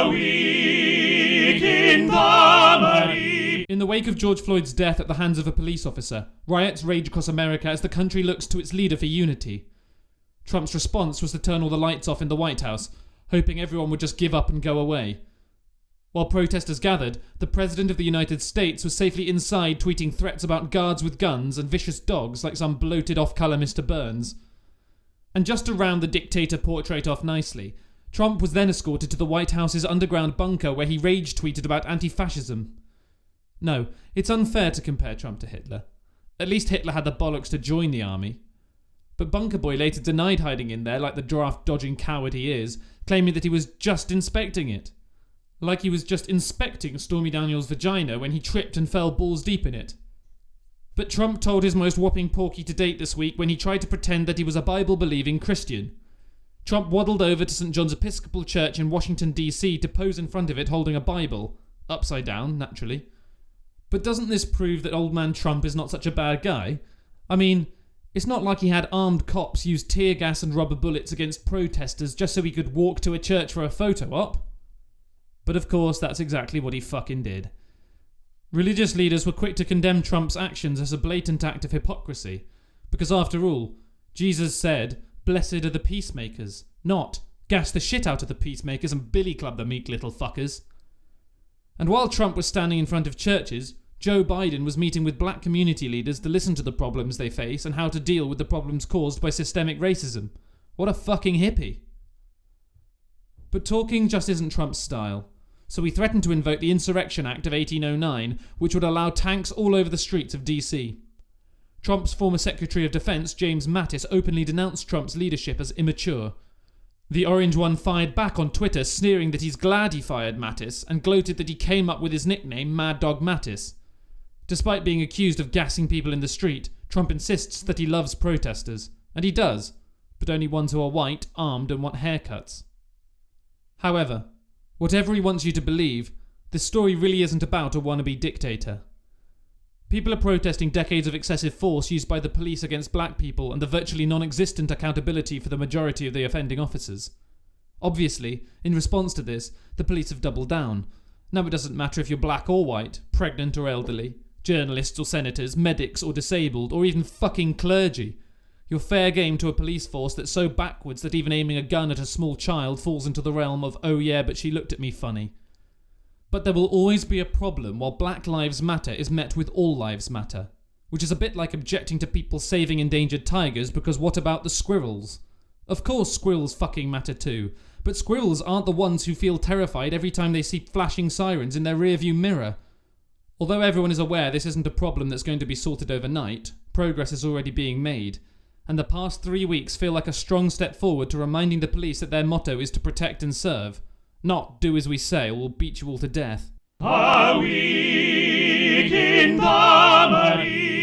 A week in Dummary. In the wake of George Floyd's death at the hands of a police officer, riots rage across America as the country looks to its leader for unity. Trump's response was to turn all the lights off in the White House, hoping everyone would just give up and go away. While protesters gathered, the President of the United States was safely inside tweeting threats about guards with guns and vicious dogs like some bloated off-colour Mr. Burns. And just to round the dictator portrait off nicely, Trump was then escorted to the White House's underground bunker where he rage-tweeted about anti-fascism. No, it's unfair to compare Trump to Hitler. At least Hitler had the bollocks to join the army. But Bunker Boy later denied hiding in there like the draft-dodging coward he is, claiming that he was just inspecting it. Like he was just inspecting Stormy Daniels' vagina when he tripped and fell balls deep in it. But Trump told his most whopping porky to date this week when he tried to pretend that he was a Bible-believing Christian. Trump waddled over to St. John's Episcopal Church in Washington, D.C. to pose in front of it holding a Bible. Upside down, naturally. But doesn't this prove that old man Trump is not such a bad guy? I mean, it's not like he had armed cops use tear gas and rubber bullets against protesters just so he could walk to a church for a photo op. But of course, that's exactly what he fucking did. Religious leaders were quick to condemn Trump's actions as a blatant act of hypocrisy, because after all, Jesus said, "Blessed are the peacemakers," not "gas the shit out of the peacemakers and billy club the meek little fuckers." And while Trump was standing in front of churches, Joe Biden was meeting with black community leaders to listen to the problems they face and how to deal with the problems caused by systemic racism. What a fucking hippie. But talking just isn't Trump's style. So he threatened to invoke the Insurrection Act of 1809, which would allow tanks all over the streets of DC. Trump's former Secretary of Defense, James Mattis, openly denounced Trump's leadership as immature. The Orange one fired back on Twitter, sneering that he's glad he fired Mattis, and gloated that he came up with his nickname, Mad Dog Mattis. Despite being accused of gassing people in the street, Trump insists that he loves protesters, and he does, but only ones who are white, armed, and want haircuts. However, whatever he wants you to believe, this story really isn't about a wannabe dictator. People are protesting decades of excessive force used by the police against black people and the virtually non-existent accountability for the majority of the offending officers. Obviously, in response to this, the police have doubled down. Now it doesn't matter if you're black or white, pregnant or elderly, journalists or senators, medics or disabled, or even fucking clergy. You're fair game to a police force that's so backwards that even aiming a gun at a small child falls into the realm of, "oh yeah, but she looked at me funny." But there will always be a problem while Black Lives Matter is met with All Lives Matter, which is a bit like objecting to people saving endangered tigers because what about the squirrels? Of course squirrels fucking matter too, but squirrels aren't the ones who feel terrified every time they see flashing sirens in their rearview mirror. Although everyone is aware this isn't a problem that's going to be sorted overnight, progress is already being made, and the past 3 weeks feel like a strong step forward to reminding the police that their motto is to protect and serve, not do as we say or we'll beat you all to death. A week in Dummary.